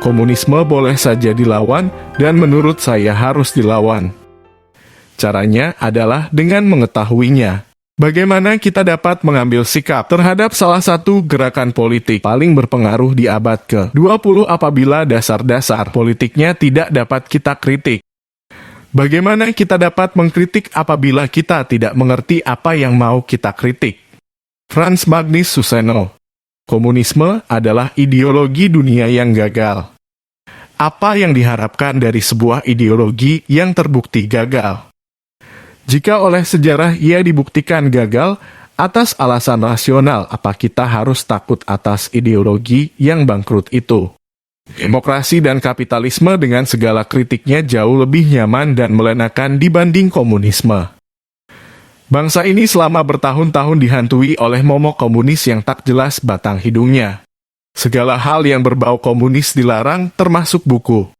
Komunisme boleh saja dilawan, dan menurut saya harus dilawan. Caranya adalah dengan mengetahuinya. Bagaimana kita dapat mengambil sikap terhadap salah satu gerakan politik paling berpengaruh di abad ke-20 apabila dasar-dasar politiknya tidak dapat kita kritik? Bagaimana kita dapat mengkritik apabila kita tidak mengerti apa yang mau kita kritik? Frans Magnus Suseno. Komunisme adalah ideologi dunia yang gagal. Apa yang diharapkan dari sebuah ideologi yang terbukti gagal? Jika oleh sejarah ia dibuktikan gagal, atas alasan rasional apa kita harus takut atas ideologi yang bangkrut itu? Demokrasi dan kapitalisme dengan segala kritiknya jauh lebih nyaman dan melenakan dibanding komunisme. Bangsa ini selama bertahun-tahun dihantui oleh momok komunis yang tak jelas batang hidungnya. Segala hal yang berbau komunis dilarang, termasuk buku.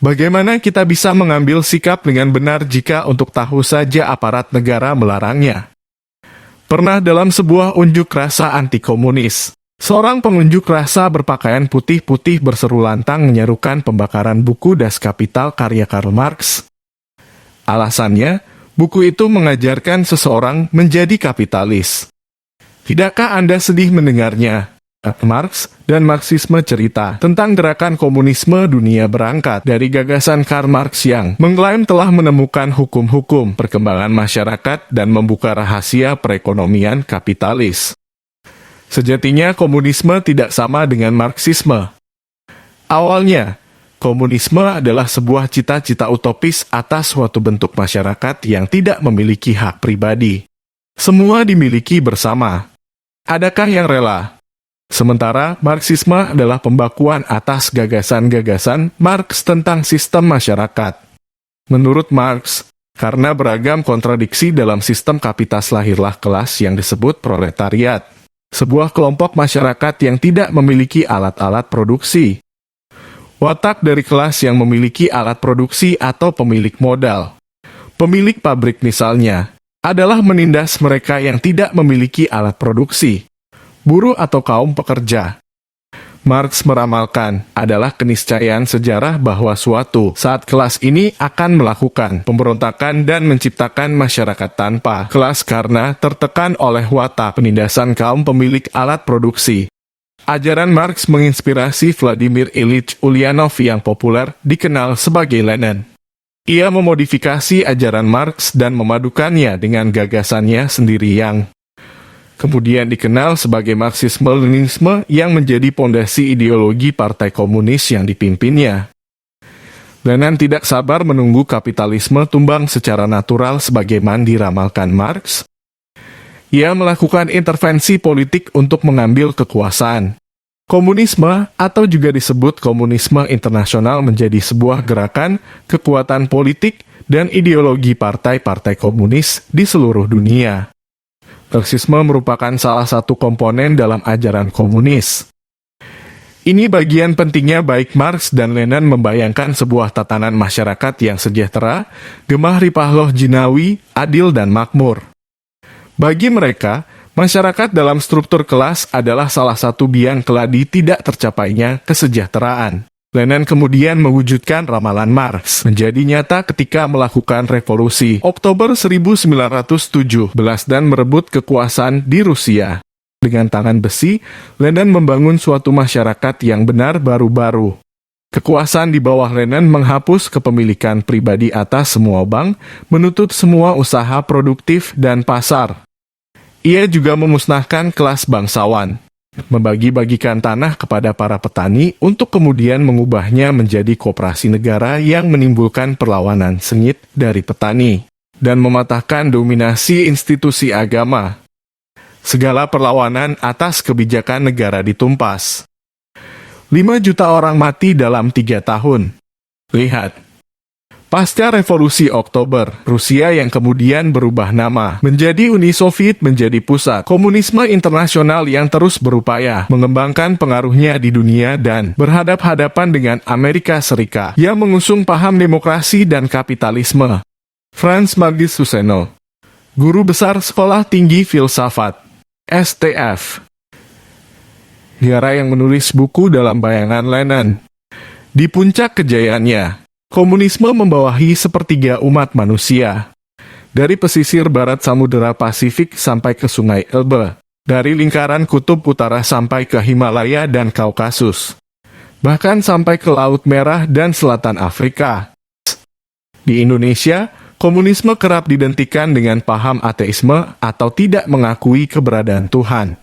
Bagaimana kita bisa mengambil sikap dengan benar jika untuk tahu saja aparat negara melarangnya? Pernah dalam sebuah unjuk rasa anti-komunis, seorang pengunjuk rasa berpakaian putih-putih berseru lantang menyerukan pembakaran buku Das Kapital karya Karl Marx. Alasannya, buku itu mengajarkan seseorang menjadi kapitalis. Tidakkah Anda sedih mendengarnya? Marx dan Marxisme cerita tentang gerakan komunisme dunia berangkat dari gagasan Karl Marx yang mengklaim telah menemukan hukum-hukum perkembangan masyarakat dan membuka rahasia perekonomian kapitalis. Sejatinya komunisme tidak sama dengan Marxisme. Awalnya, komunisme adalah sebuah cita-cita utopis atas suatu bentuk masyarakat yang tidak memiliki hak pribadi. Semua dimiliki bersama. Adakah yang rela? Sementara Marxisme adalah pembakuan atas gagasan-gagasan Marx tentang sistem masyarakat. Menurut Marx, karena beragam kontradiksi dalam sistem kapitalisme lahirlah kelas yang disebut proletariat, sebuah kelompok masyarakat yang tidak memiliki alat-alat produksi. Watak dari kelas yang memiliki alat produksi atau pemilik modal, pemilik pabrik misalnya, adalah menindas mereka yang tidak memiliki alat produksi, buruh atau kaum pekerja. Marx meramalkan adalah keniscayaan sejarah bahwa suatu saat kelas ini akan melakukan pemberontakan dan menciptakan masyarakat tanpa kelas karena tertekan oleh watak penindasan kaum pemilik alat produksi. Ajaran Marx menginspirasi Vladimir Ilyich Ulyanov yang populer dikenal sebagai Lenin. Ia memodifikasi ajaran Marx dan memadukannya dengan gagasannya sendiri yang kemudian dikenal sebagai Marxisme-Leninisme yang menjadi pondasi ideologi Partai Komunis yang dipimpinnya. Lenin tidak sabar menunggu kapitalisme tumbang secara natural sebagaimana diramalkan Marx. Ia melakukan intervensi politik untuk mengambil kekuasaan. Komunisme, atau juga disebut komunisme internasional, menjadi sebuah gerakan, kekuatan politik, dan ideologi partai-partai komunis di seluruh dunia. Marxisme merupakan salah satu komponen dalam ajaran komunis. Ini bagian pentingnya baik Marx dan Lenin membayangkan sebuah tatanan masyarakat yang sejahtera, gemah ripah jinawi, adil dan makmur. Bagi mereka, masyarakat dalam struktur kelas adalah salah satu biang keladi tidak tercapainya kesejahteraan. Lenin kemudian mewujudkan ramalan Marx menjadi nyata ketika melakukan revolusi Oktober 1917 dan merebut kekuasaan di Rusia. Dengan tangan besi, Lenin membangun suatu masyarakat yang benar baru-baru. Kekuasaan di bawah Lenin menghapus kepemilikan pribadi atas semua bank, menutup semua usaha produktif dan pasar. Ia juga memusnahkan kelas bangsawan, membagi-bagikan tanah kepada para petani untuk kemudian mengubahnya menjadi koperasi negara yang menimbulkan perlawanan sengit dari petani, dan mematahkan dominasi institusi agama. Segala perlawanan atas kebijakan negara ditumpas. 5 juta orang mati dalam 3 tahun. Lihat. Pasca Revolusi Oktober, Rusia yang kemudian berubah nama menjadi Uni Soviet menjadi pusat komunisme internasional yang terus berupaya mengembangkan pengaruhnya di dunia dan berhadap-hadapan dengan Amerika Serikat yang mengusung paham demokrasi dan kapitalisme. Frans Magnus Suseno, Guru Besar Sekolah Tinggi Filsafat, STF. Negara yang menulis buku dalam bayangan Lenin. Di puncak kejayaannya, komunisme membawahi sepertiga umat manusia. Dari pesisir barat Samudera Pasifik sampai ke Sungai Elbe, dari lingkaran kutub utara sampai ke Himalaya dan Kaukasus, bahkan sampai ke Laut Merah dan Selatan Afrika. Di Indonesia, komunisme kerap didentikan dengan paham ateisme atau tidak mengakui keberadaan Tuhan.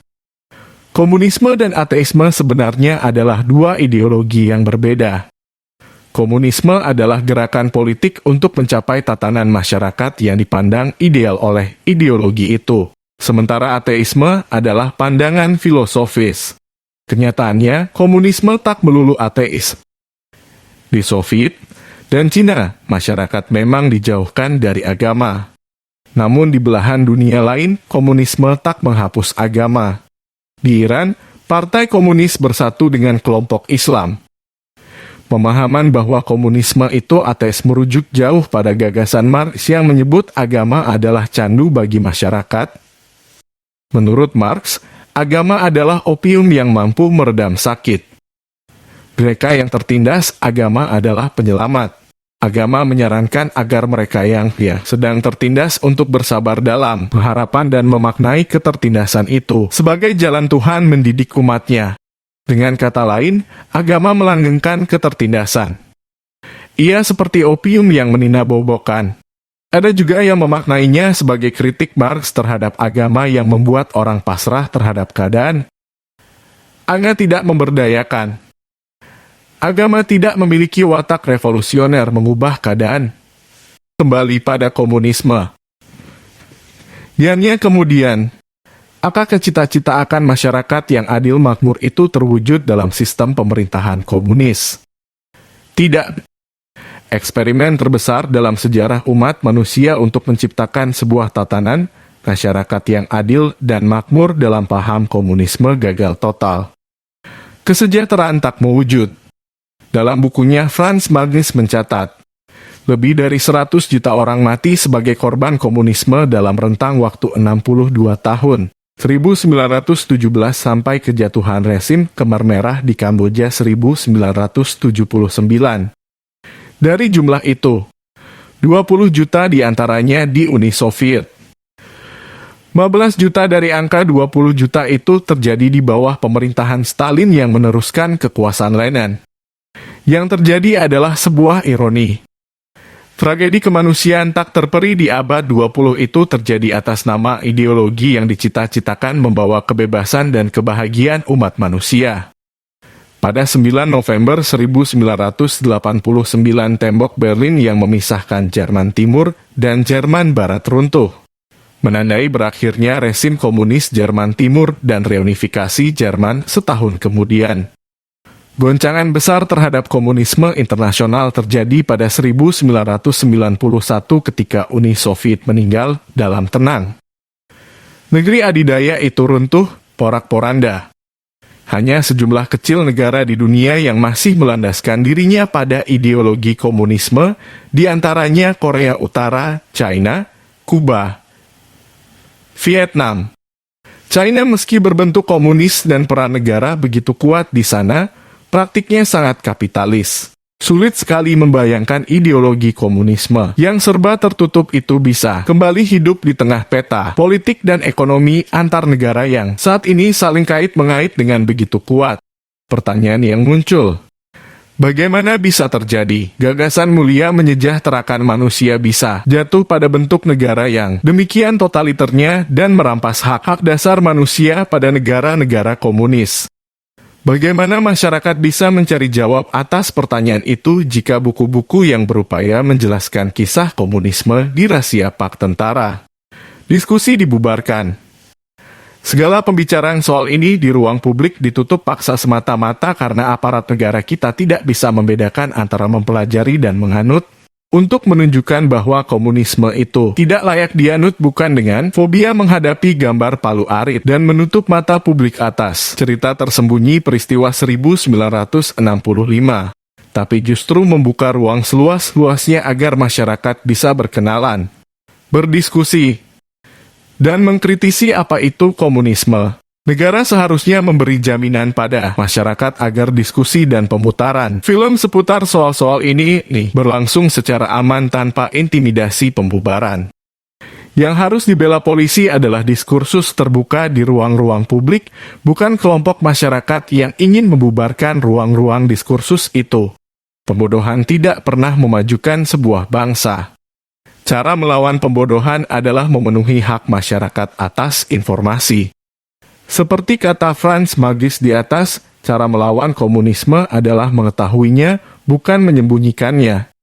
Komunisme dan ateisme sebenarnya adalah dua ideologi yang berbeda. Komunisme adalah gerakan politik untuk mencapai tatanan masyarakat yang dipandang ideal oleh ideologi itu. Sementara ateisme adalah pandangan filosofis. Kenyataannya, komunisme tak melulu ateis. Di Soviet dan Cina, masyarakat memang dijauhkan dari agama. Namun di belahan dunia lain, komunisme tak menghapus agama. Di Iran, Partai Komunis bersatu dengan kelompok Islam. Pemahaman bahwa komunisme itu ateis merujuk jauh pada gagasan Marx yang menyebut agama adalah candu bagi masyarakat. Menurut Marx, agama adalah opium yang mampu meredam sakit. Mereka yang tertindas, agama adalah penyelamat. Agama menyarankan agar mereka yang sedang tertindas untuk bersabar dalam pengharapan dan memaknai ketertindasan itu sebagai jalan Tuhan mendidik umatnya. Dengan kata lain, agama melanggengkan ketertindasan. Ia seperti opium yang meninabobokan. Ada juga yang memaknainya sebagai kritik Marx terhadap agama yang membuat orang pasrah terhadap keadaan. Agama tidak memberdayakan. Agama tidak memiliki watak revolusioner mengubah keadaan. Kembali pada komunisme. Yannya kemudian, apakah cita-cita akan masyarakat yang adil makmur itu terwujud dalam sistem pemerintahan komunis? Tidak. Eksperimen terbesar dalam sejarah umat manusia untuk menciptakan sebuah tatanan masyarakat yang adil dan makmur dalam paham komunisme gagal total. Kesejahteraan tak mewujud. Dalam bukunya, Franz Magnus mencatat, lebih dari 100 juta orang mati sebagai korban komunisme dalam rentang waktu 62 tahun, 1917 sampai kejatuhan rezim Khmer Merah di Kamboja 1979. Dari jumlah itu, 20 juta diantaranya di Uni Soviet. 15 juta dari angka 20 juta itu terjadi di bawah pemerintahan Stalin yang meneruskan kekuasaan Lenin. Yang terjadi adalah sebuah ironi. Tragedi kemanusiaan tak terperi di abad 20 itu terjadi atas nama ideologi yang dicita-citakan membawa kebebasan dan kebahagiaan umat manusia. Pada 9 November 1989, tembok Berlin yang memisahkan Jerman Timur dan Jerman Barat runtuh, menandai berakhirnya rezim komunis Jerman Timur dan reunifikasi Jerman setahun kemudian. Goncangan besar terhadap komunisme internasional terjadi pada 1991 ketika Uni Soviet meninggal dalam tenang. Negeri adidaya itu runtuh, porak-poranda. Hanya sejumlah kecil negara di dunia yang masih melandaskan dirinya pada ideologi komunisme, di antaranya Korea Utara, China, Kuba, Vietnam. China meski berbentuk komunis dan peran negara begitu kuat di sana, praktiknya sangat kapitalis. Sulit sekali membayangkan ideologi komunisme yang serba tertutup itu bisa kembali hidup di tengah peta politik dan ekonomi antar negara yang saat ini saling kait-mengait dengan begitu kuat. Pertanyaan yang muncul, bagaimana bisa terjadi gagasan mulia menyejahterakan manusia bisa jatuh pada bentuk negara yang demikian totaliternya dan merampas hak-hak dasar manusia pada negara-negara komunis? Bagaimana masyarakat bisa mencari jawab atas pertanyaan itu jika buku-buku yang berupaya menjelaskan kisah komunisme dirahasia Pak tentara? Diskusi dibubarkan. Segala pembicaraan soal ini di ruang publik ditutup paksa semata-mata karena aparat negara kita tidak bisa membedakan antara mempelajari dan menganut. Untuk menunjukkan bahwa komunisme itu tidak layak dianut bukan dengan fobia menghadapi gambar Palu Arit dan menutup mata publik atas cerita tersembunyi peristiwa 1965, tapi justru membuka ruang seluas-luasnya agar masyarakat bisa berkenalan, berdiskusi, dan mengkritisi apa itu komunisme. Negara seharusnya memberi jaminan pada masyarakat agar diskusi dan pemutaran film seputar soal-soal ini berlangsung secara aman tanpa intimidasi pembubaran. Yang harus dibela polisi adalah diskursus terbuka di ruang-ruang publik, bukan kelompok masyarakat yang ingin membubarkan ruang-ruang diskursus itu. Pembodohan tidak pernah memajukan sebuah bangsa. Cara melawan pembodohan adalah memenuhi hak masyarakat atas informasi. Seperti kata Franz Magis di atas, cara melawan komunisme adalah mengetahuinya, bukan menyembunyikannya.